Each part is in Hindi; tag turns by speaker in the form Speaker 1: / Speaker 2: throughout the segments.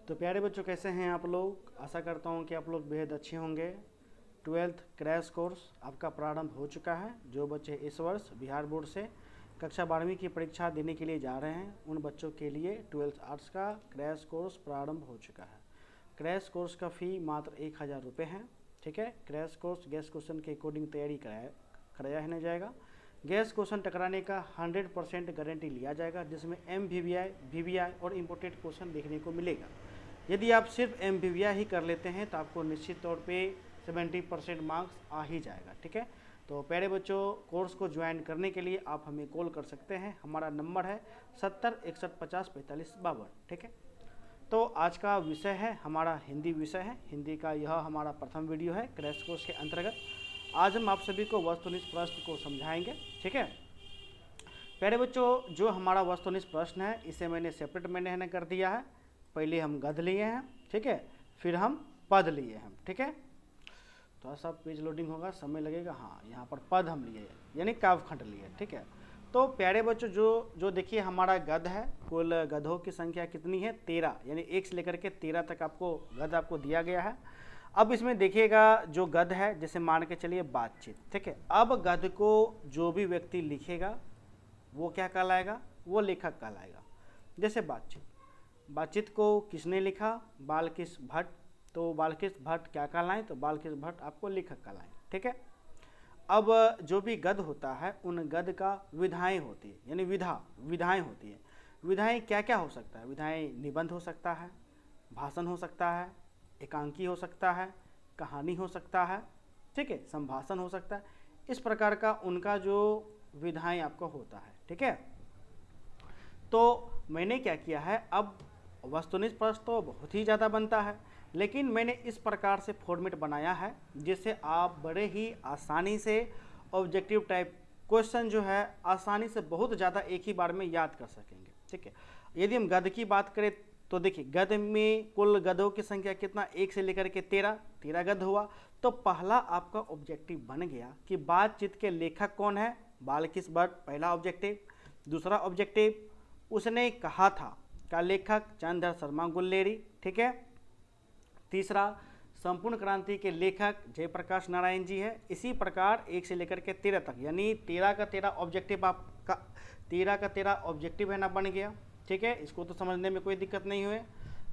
Speaker 1: तो प्यारे बच्चों, कैसे हैं आप लोग। आशा करता हूं कि आप लोग बेहद अच्छे होंगे। 12th क्रैश कोर्स आपका प्रारंभ हो चुका है। जो बच्चे इस वर्ष बिहार बोर्ड से कक्षा 12वीं की परीक्षा देने के लिए जा रहे हैं, उन बच्चों के लिए 12th आर्ट्स का क्रैश कोर्स प्रारंभ हो चुका है। क्रैश कोर्स का फ़ी मात्र 1000 रुपये है। ठीक है। क्रैश कोर्स गैस क्वेश्चन के अकॉर्डिंग तैयारी कराया नहीं जाएगा। गैस क्वेश्चन टकराने का 100% गारंटी लिया जाएगा, जिसमें MVVI, VVI और इम्पोर्टेड क्वेश्चन देखने को मिलेगा। यदि आप सिर्फ MVVI ही कर लेते हैं तो आपको निश्चित तौर पे 70% मार्क्स आ ही जाएगा। ठीक है। तो प्यारे बच्चों, कोर्स को ज्वाइन करने के लिए आप हमें कॉल कर सकते हैं। हमारा नंबर है 70 61 50 45 52। ठीक है। तो आज का विषय है हमारा हिंदी विषय है। हिंदी का यह हमारा प्रथम वीडियो है क्रैश कोर्स के अंतर्गत। आज हम आप सभी को वस्तुनिष्ठ प्रश्न को समझाएंगे। ठीक है। प्यारे बच्चों, जो हमारा वस्तुनिष्ठ प्रश्न है इसे मैंने सेपरेट मैंने कर दिया है। पहले हम गद्य लिए हैं, ठीक है, फिर हम पद लिए हैं। ठीक है। थोड़ा सा पेज लोडिंग होगा, समय लगेगा। हाँ, यहाँ पर पद हम लिए यानी काव्यखंड लिए। ठीक है। तो प्यारे बच्चों, जो देखिए हमारा गद्य है, कुल गधों की संख्या कितनी है? 13, यानी 1 से लेकर के 13 तक आपको गद्य आपको दिया गया है। अब इसमें देखिएगा जो गद्य है, जैसे मान के चलिए बातचीत। ठीक है। अब गद्य को जो भी व्यक्ति लिखेगा वो क्या कहलाएगा? वो लेखक कहलाएगा। जैसे बातचीत को किसने लिखा? बालकृष्ण भट्ट। तो बालकृष्ण भट्ट क्या कहलाएं? तो बालकृष्ण भट्ट आपको लेखक कहलाएं। ठीक है। अब जो भी गद्य होता है, उन गद्य का विधाएं होती है, यानी विधाएं होती है। विधाएं क्या क्या हो सकता है? विधाएं निबंध हो सकता है, भाषण हो सकता है, एकांकी हो सकता है, कहानी हो सकता है, ठीक है, संभाषण हो सकता है। इस प्रकार का उनका जो विधाएं आपको होता है। ठीक है। तो मैंने क्या किया है, अब वस्तुनिष्ठ प्रश्न तो बहुत ही ज़्यादा बनता है, लेकिन मैंने इस प्रकार से फॉर्मेट बनाया है जिससे आप बड़े ही आसानी से ऑब्जेक्टिव टाइप क्वेश्चन जो है आसानी से बहुत ज़्यादा एक ही बार में याद कर सकेंगे। ठीक है। यदि हम गद्य की बात करें तो देखिए, गद्य में कुल गधों की संख्या कितना? 1 से लेकर के 13 गद्य हुआ। तो पहला आपका ऑब्जेक्टिव बन गया कि बातचीत के लेखक कौन है? बालकृष्ण भट्ट, पहला ऑब्जेक्टिव। दूसरा ऑब्जेक्टिव, उसने कहा था का लेखक चंद्रधर शर्मा गुल्लेरी। ठीक है। तीसरा, संपूर्ण क्रांति के लेखक जयप्रकाश नारायण जी है। इसी प्रकार 1 से लेकर के 13 तक, यानी 13 का 13 ऑब्जेक्टिव आपका 13 का 13 ऑब्जेक्टिव है ना, बन गया। ठीक है। इसको तो समझने में कोई दिक्कत नहीं हुए।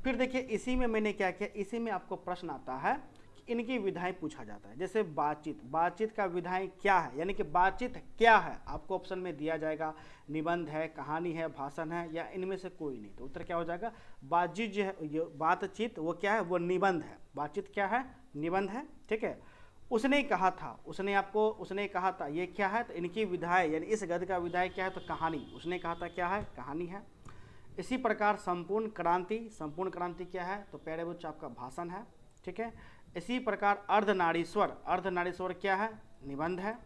Speaker 1: फिर देखिए, इसी में मैंने क्या किया, इसी में आपको प्रश्न आता है कि इनकी विधाएं पूछा जाता है। जैसे बातचीत का विधाएं क्या है, यानी कि बातचीत क्या है, आपको ऑप्शन में दिया जाएगा निबंध है, कहानी है, भाषण है, या इनमें से कोई नहीं। तो उत्तर क्या हो जाएगा? बातचीत जो है, बातचीत वो क्या है? वो निबंध है। बातचीत क्या है? निबंध है। ठीक है। उसने कहा था, उसने कहा था, ये क्या है? तो इनकी विधाएं, यानी इस गद्य का विधाएं क्या है? तो कहानी। उसने कहा था क्या है? कहानी है। इसी प्रकार संपूर्ण क्रांति क्या है? तो प्यारे बच्चों आपका भाषण है। ठीक है। इसी प्रकार अर्धनारीश्वर क्या है? निबंध है।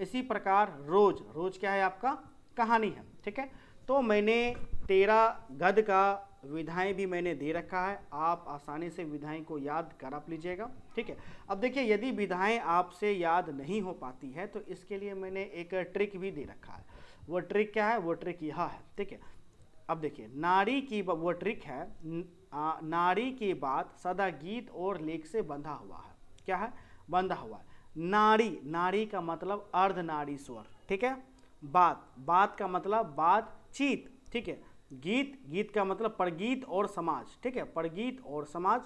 Speaker 1: इसी प्रकार रोज क्या है? आपका कहानी है। ठीक है। तो मैंने 13 गद्य का विधाएं भी मैंने दे रखा है। आप आसानी से विधाएं को याद कर आप लीजिएगा। ठीक है। अब देखिए, यदि विधाएं आपसे याद नहीं हो पाती है तो इसके लिए मैंने एक ट्रिक भी दे रखा है। वो ट्रिक क्या है? वो ट्रिक यह है। ठीक है। अब देखिए, वो ट्रिक है, नारी की बात सदा गीत और लेख से बंधा हुआ है। क्या है? बंधा हुआ है। नारी का मतलब अर्धनारीश्वर। ठीक है। बात का मतलब बातचीत। ठीक है। गीत का मतलब परगीत और समाज। ठीक है, परगीत और समाज।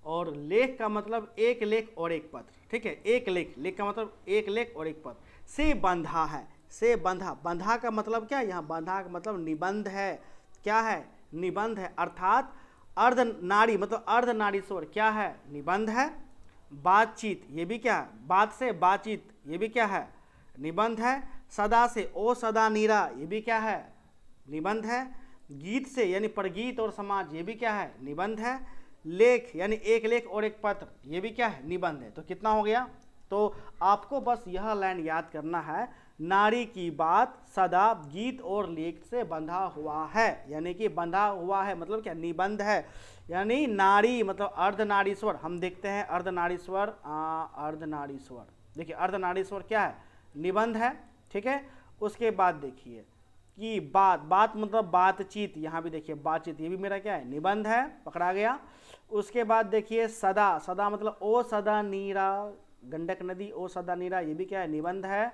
Speaker 1: और लेख का मतलब एक लेख और एक पत्र। ठीक है, एक लेख का मतलब एक लेख और एक पत्र से बंधा है। से बंधा का मतलब क्या? यहाँ बंधा का मतलब निबंध है। क्या है? निबंध है। अर्थात अर्धनारी मतलब अर्धनारीश्वर क्या है? निबंध है। बातचीत, ये भी क्या है? बात से बातचीत, ये भी क्या है? निबंध है। सदा से ओ सदा नीरा, ये भी क्या है? निबंध है। गीत से यानी परगीत और समाज, ये भी क्या है? निबंध है। लेख यानी एक लेख और एक पत्र, ये भी क्या है? निबंध है। तो कितना हो गया? तो आपको बस यह लाइन याद करना है, नारी की बात सदा गीत और लेख से बंधा हुआ है। यानी कि बंधा हुआ है मतलब क्या? निबंध है। यानी नारी मतलब अर्धनारीश्वर। हम देखते हैं अर्धनारीश्वर, देखिए अर्धनारीश्वर क्या है? निबंध है। ठीक है। उसके बाद देखिए की बात, बात मतलब बातचीत, यहाँ भी देखिए बातचीत, ये भी मेरा क्या है, निबंध है, पकड़ा गया। उसके बाद देखिए सदा, सदा मतलब ओ सदा नीरा, गंडक नदी ओ सदा नीरा, ये भी क्या है, निबंध है,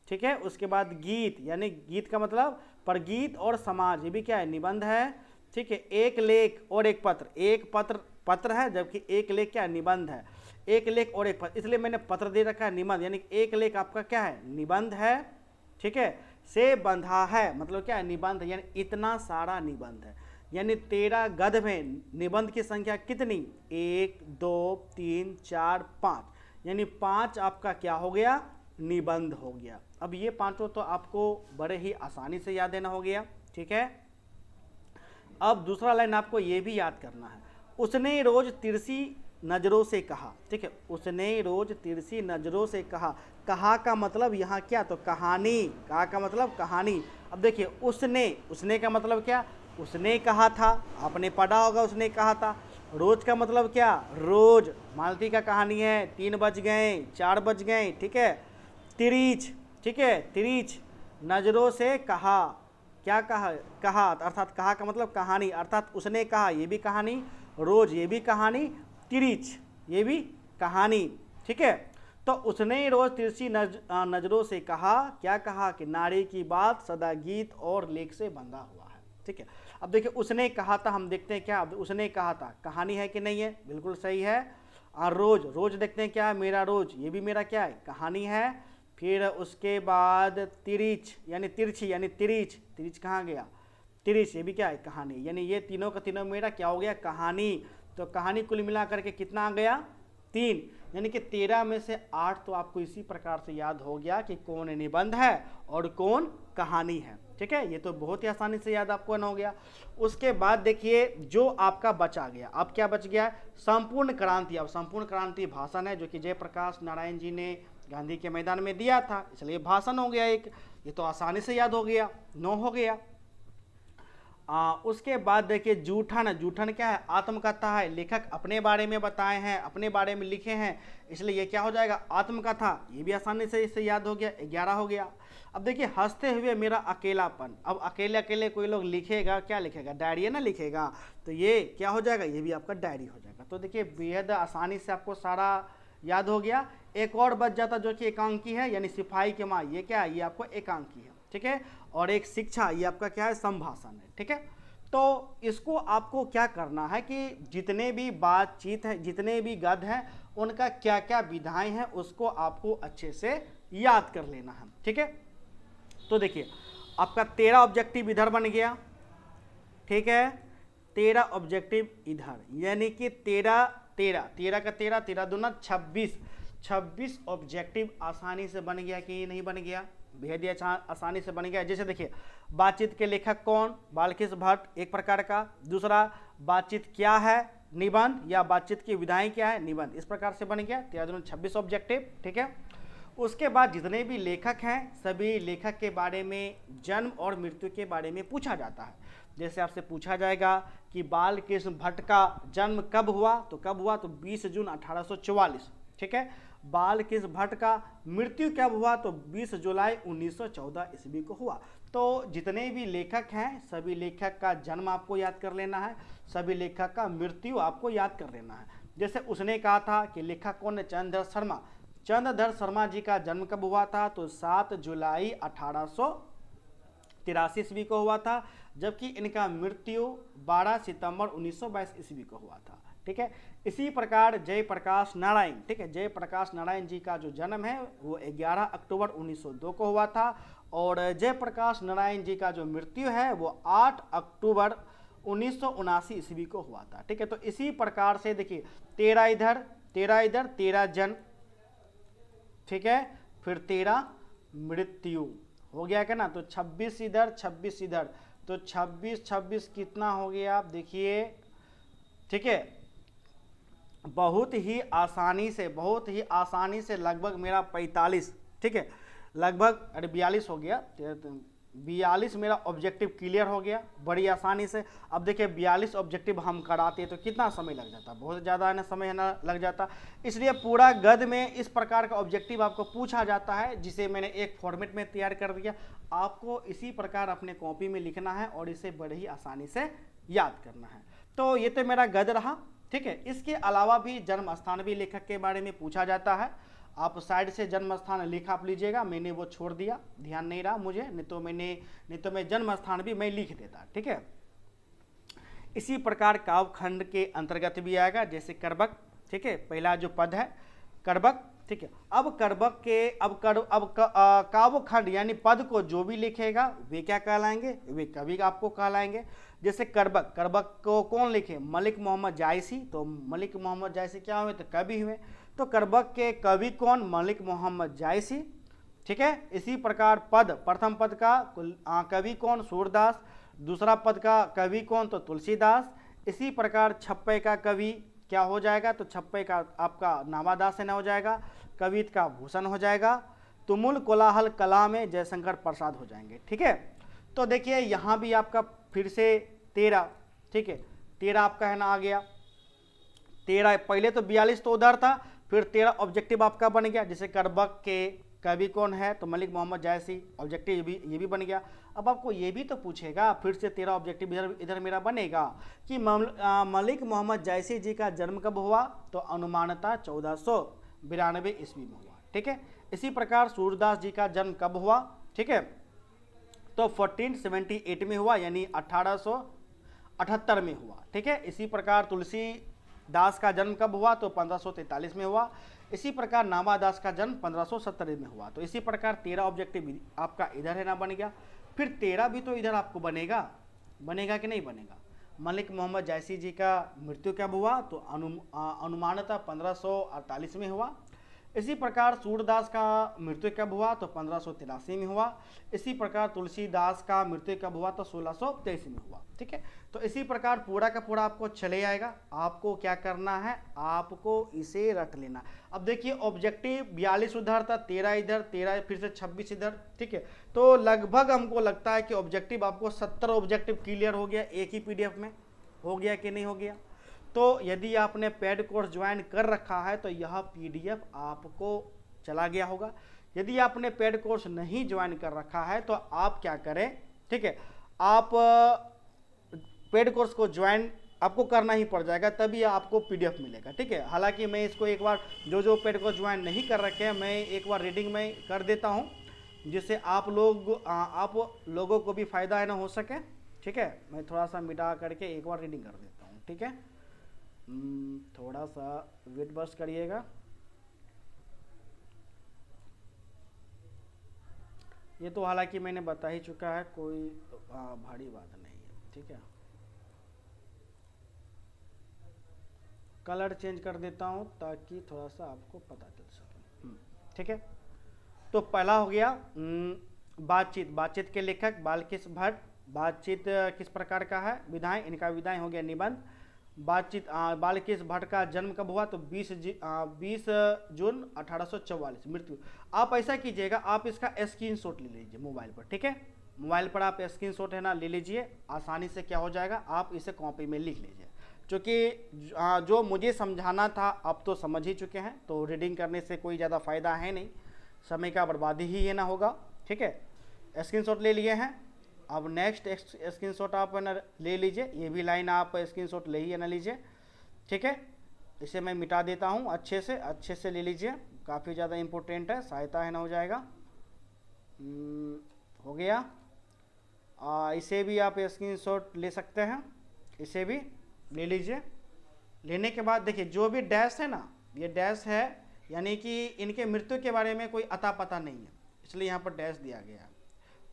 Speaker 1: ठीक है। उसके बाद गीत, यानी गीत का मतलब परगीत और समाज, ये भी क्या है, निबंध है, ठीक है। एक लेख और एक पत्र, एक पत्र पत्र है, जबकि एक लेख क्या है, निबंध है। एक लेख और एक पत्र, इसलिए मैंने पत्र दे रखा है निबंध, यानी एक लेख आपका क्या है, निबंध है, ठीक है। से बंधा है मतलब क्या है, निबंध, यानी इतना सारा निबंध है। यानी 13 गद्य में निबंध की संख्या कितनी, 1 2 3 4 5, यानी 5 आपका क्या हो गया, निबंध हो गया। अब ये पांचों तो आपको बड़े ही आसानी से याद देना हो गया, ठीक है। अब दूसरा लाइन आपको ये भी याद करना है, उसने रोज तिरछी नजरों से कहा, ठीक है। उसने रोज तिरछी नजरों से कहा, कहा का मतलब यहाँ क्या, तो कहानी, कहा का मतलब कहानी। अब देखिए उसने का मतलब क्या, उसने कहा था, आपने पढ़ा होगा, उसने कहा था। रोज का मतलब क्या, रोज, मालती का कहानी है, 3 बज गए 4 बज गए, ठीक है। तिरीच, ठीक है, तिरीच नजरों से कहा, क्या कहा, कहा अर्थात कहा का मतलब कहानी, अर्थात उसने कहा, ये भी कहानी, रोज ये भी कहानी, तिरीच ये भी कहानी, ठीक है। तो उसने रोज तिरछी नजरों से कहा, क्या कहा कि नारी की बात सदा गीत और लेख से बंधा हुआ है, ठीक है। अब देखिए उसने कहा था, हम देखते हैं क्या, उसने कहा था कहानी है कि नहीं है, बिल्कुल सही है। और रोज, रोज देखते हैं क्या है, मेरा रोज, ये भी मेरा क्या है, कहानी है। फिर उसके बाद तिरीच यानी तिरछी, यानी तिरीच, तिरीच कहाँ गया, तिरीच ये भी क्या है, कहानी, यानी ये तीनों का तीनों मेरा क्या हो गया, कहानी। तो कहानी कुल मिला करके कितना आ गया, 3, यानी कि 13 में से 8 तो आपको इसी प्रकार से याद हो गया कि कौन निबंध है और कौन कहानी है, ठीक है। ये तो बहुत ही आसानी से याद आपको न हो गया। उसके बाद देखिए जो आपका बचा गया, अब क्या बच गया, संपूर्ण क्रांति। अब संपूर्ण क्रांति भाषण है, जो कि जयप्रकाश नारायण जी ने गांधी के मैदान में दिया था, इसलिए भाषण हो गया एक, ये तो आसानी से याद हो गया, 9 हो गया। उसके बाद देखिए जूठन, जूठन क्या है, आत्मकथा है, लेखक अपने बारे में बताए हैं, अपने बारे में लिखे हैं, इसलिए ये क्या हो जाएगा, आत्मकथा, ये भी आसानी से इससे याद हो गया, 11 हो गया। अब देखिए हंसते हुए मेरा अकेलापन, अब अकेले अकेले कोई लोग लिखेगा, क्या लिखेगा, डायरी है ना लिखेगा, तो ये क्या हो जाएगा, ये भी आपका डायरी हो जाएगा। तो देखिए बेहद आसानी से आपको सारा याद हो गया। एक और बच जाता जो कि एकांकी है, यानी सिपाही के माँ, ये क्या है, ये आपको एकांकी है, ठीक है। और एक शिक्षा, ये आपका क्या है, संभाषण है, ठीक है। तो इसको आपको क्या करना है कि जितने भी बातचीत है, जितने भी गद्य हैं, उनका क्या क्या विधाएं हैं, उसको आपको अच्छे से याद कर लेना है, ठीक है। तो देखिए आपका 13 ऑब्जेक्टिव इधर बन गया, ठीक है, 13 ऑब्जेक्टिव इधर, यानी कि 13 13 13 का 13, 13 दूना 26 ऑब्जेक्टिव आसानी से बन गया कि नहीं बन गया, बेहद ही आसानी से बन गया। जैसे देखिए बातचीत के लेखक कौन, बालकृष्ण भट्ट एक प्रकार का, दूसरा बातचीत क्या है, निबंध, या बातचीत की विधाएं क्या है, निबंध, इस प्रकार से बन गया 13 दूना 26 ऑब्जेक्टिव, ठीक है। उसके बाद जितने भी लेखक हैं, सभी लेखक के बारे में, जन्म और मृत्यु के बारे में पूछा जाता है। जैसे आपसे पूछा जाएगा कि बालकृष्ण भट्ट का जन्म कब हुआ, तो कब हुआ, तो 20 जून 1844, ठीक है। बालकृष्ण भट्ट का मृत्यु कब हुआ, तो 20 जुलाई 1914 ईस्वी को हुआ। तो जितने भी लेखक हैं, सभी लेखक का जन्म आपको याद कर लेना है, सभी लेखक का मृत्यु आपको याद कर लेना है। जैसे उसने कहा था कि लेखक कौन है, चंद्रधर शर्मा, चंद्रधर शर्मा जी का जन्म कब हुआ था, तो 7 जुलाई 1883 ईस्वी को हुआ था, जबकि इनका मृत्यु 12 सितंबर 1922 ईस्वी को हुआ था, ठीक है। इसी प्रकार जयप्रकाश नारायण, ठीक है, जयप्रकाश नारायण जी का जो जन्म है वो 11 अक्टूबर 1902 को हुआ था, और जयप्रकाश नारायण जी का जो मृत्यु है वो 8 अक्टूबर 1979 ईस्वी को हुआ था, ठीक है। तो इसी प्रकार से देखिए 13 इधर 13 जन्म, ठीक है, फिर 13 मृत्यु हो गया क्या ना, तो 26 इधर 26 इधर, तो 26 कितना हो गया आप देखिए, ठीक है। बहुत ही आसानी से लगभग मेरा 45, ठीक है, लगभग 42 हो गया, 42 मेरा ऑब्जेक्टिव क्लियर हो गया बड़ी आसानी से। अब देखिए 42 ऑब्जेक्टिव हम कराते तो कितना समय लग जाता, बहुत ज़्यादा है ना, समय है ना लग जाता। इसलिए पूरा गद्य में इस प्रकार का ऑब्जेक्टिव आपको पूछा जाता है, जिसे मैंने एक फॉर्मेट में तैयार कर दिया। आपको इसी प्रकार अपने कॉपी में लिखना है और इसे बड़ी ही आसानी से याद करना है। तो ये तो मेरा गद्य रहा, ठीक है। इसके अलावा भी जन्म स्थान भी लेखक के बारे में पूछा जाता है। आप साइड से जन्म स्थान लिख आप लीजिएगा, मैंने वो छोड़ दिया, ध्यान नहीं रहा मुझे, नहीं तो मैं जन्म स्थान भी मैं लिख देता, ठीक है। इसी प्रकार काव्यखंड के अंतर्गत भी आएगा, जैसे करबक, ठीक है, पहला जो पद है करबक, ठीक है। अब करबक के काव्यखंड यानी पद को जो भी लिखेगा वे क्या कहलाएंगे, वे कवि आपको कहलाएंगे। जैसे करबक, करबक को कौन लिखे, मलिक मोहम्मद जायसी, तो मलिक मोहम्मद जायसी क्या हुए, तो कवि हुए। तो करबक के कवि कौन, मलिक मोहम्मद जायसी, ठीक है। इसी प्रकार पद, प्रथम पद का कवि कौन, सूरदास, दूसरा पद का कवि कौन, तो तुलसीदास। इसी प्रकार छप्पे का कवि क्या हो जाएगा, तो छप्पे का आपका नामादास सेन हो जाएगा, कवित का भूषण हो जाएगा, तुमुल कोलाहल कला में जयशंकर प्रसाद हो जाएंगे, ठीक है। तो देखिए यहाँ भी आपका फिर से 13, ठीक है, 13 आपका है ना आ गया। 13 पहले तो 42 तो उधर था, फिर 13 ऑब्जेक्टिव आपका बन गया। जैसे करबक के कवि कौन है, तो मलिक मोहम्मद जायसी, ऑब्जेक्टिव ये भी बन गया। अब आपको ये भी तो पूछेगा, फिर से 13 ऑब्जेक्टिव इधर मेरा बनेगा कि मलिक मोहम्मद जायसी जी का जन्म कब हुआ, तो अनुमानतः 1492 ईस्वी में हुआ, ठीक है। इसी प्रकार सूरदास जी का जन्म कब हुआ, ठीक है, तो 1478 में हुआ, यानी 1878 में हुआ, ठीक है। इसी प्रकार तुलसीदास का जन्म कब हुआ, तो 1543 में हुआ। इसी प्रकार नामादास का जन्म 1570 में हुआ। तो इसी प्रकार 13 ऑब्जेक्टिव आपका इधर है ना बन गया। फिर 13 भी तो इधर आपको बनेगा कि नहीं बनेगा। मलिक मोहम्मद जायसी जी का मृत्यु कब हुआ, तो अनुमानतः 1548 में हुआ। इसी प्रकार सूरदास का मृत्यु कब हुआ, तो 1583 में हुआ। इसी प्रकार तुलसीदास का मृत्यु कब हुआ, तो 1623 में हुआ, ठीक है। तो इसी प्रकार पूरा का पूरा आपको चले आएगा। आपको क्या करना है, आपको इसे रट लेना। अब देखिए ऑब्जेक्टिव 42 उधर था, 13 इधर, 13 फिर से 26 इधर, ठीक है। तो लगभग हमको लगता है कि ऑब्जेक्टिव आपको 70 ऑब्जेक्टिव क्लियर हो गया एक ही PDF में, हो गया कि नहीं हो गया। तो यदि आपने पेड कोर्स ज्वाइन कर रखा है तो यह PDF आपको चला गया होगा। यदि आपने पेड कोर्स नहीं ज्वाइन कर रखा है तो आप क्या करें, ठीक है, आप पेड कोर्स को ज्वाइन आपको करना ही पड़ जाएगा, तभी आपको PDF मिलेगा, ठीक है। हालांकि मैं इसको एक बार जो पेड कोर्स ज्वाइन नहीं कर रखे हैं मैं एक बार रीडिंग में कर देता हूँ, जिससे आप लोगों को भी फ़ायदा है ना हो सके, ठीक है। मैं थोड़ा सा मिटा करके एक बार रीडिंग कर देता हूँ, ठीक है। थोड़ा सा वेट बर्स्ट करिएगा। ये तो हालांकि मैंने बता ही चुका है, कोई भारी बात नहीं है, ठीक है। कलर चेंज कर देता हूँ ताकि थोड़ा सा आपको पता चल सके, ठीक है। तो पहला हो गया बातचीत। बातचीत के लेखक बालकृष भट्ट। बातचीत किस प्रकार का है, विधाएं, इनका विधाएं हो गया निबंध। बातचीत बालकृष भट्ट का जन्म कब हुआ, तो 20 जून 1844, मृत्यु। आप ऐसा कीजिएगा, आप इसका स्क्रीनशॉट ले लीजिए मोबाइल पर, ठीक है। मोबाइल पर आप स्क्रीनशॉट है ना ले लीजिए, आसानी से क्या हो जाएगा, आप इसे कॉपी में लिख लीजिए। क्योंकि जो मुझे समझाना था अब तो समझ ही चुके हैं, तो रीडिंग करने से कोई ज़्यादा फ़ायदा है नहीं, समय का बर्बादी ही ये ना होगा, ठीक है। स्क्रीनशॉट ले लिए हैं। अब नेक्स्ट स्क्रीनशॉट आप है ना ले लीजिए, ये भी लाइन आप स्क्रीनशॉट ले ही है ना लीजिए, ठीक है। इसे मैं मिटा देता हूँ, अच्छे से ले लीजिए, काफ़ी ज़्यादा इम्पोर्टेंट है, सहायता है ना हो जाएगा। हो गया। इसे भी आप स्क्रीनशॉट ले सकते हैं, इसे भी ले लीजिए। लेने के बाद देखिए जो भी डैश है ना, ये डैश है, यानी कि इनके मृत्यु के बारे में कोई अता पता नहीं है, इसलिए यहाँ पर डैश दिया गया है,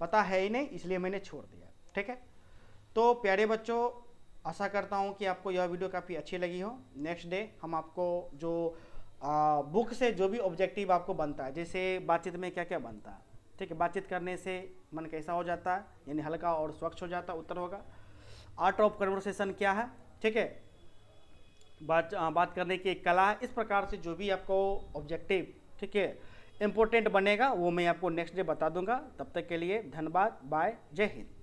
Speaker 1: पता है ही नहीं इसलिए मैंने छोड़ दिया, ठीक है। तो प्यारे बच्चों, आशा करता हूँ कि आपको यह वीडियो काफ़ी अच्छी लगी हो। नेक्स्ट डे हम आपको जो बुक से जो भी ऑब्जेक्टिव आपको बनता है, जैसे बातचीत में क्या क्या बनता है, ठीक है, बातचीत करने से मन कैसा हो जाता है, यानी हल्का और स्वच्छ हो जाता है, उत्तर होगा। आर्ट ऑफ कन्वर्सेशन क्या है, ठीक है, बात करने की एक कला है। इस प्रकार से जो भी आपको ऑब्जेक्टिव, ठीक है, इम्पोर्टेंट बनेगा वो मैं आपको नेक्स्ट डे बता दूंगा। तब तक के लिए धन्यवाद, बाय, जय हिंद।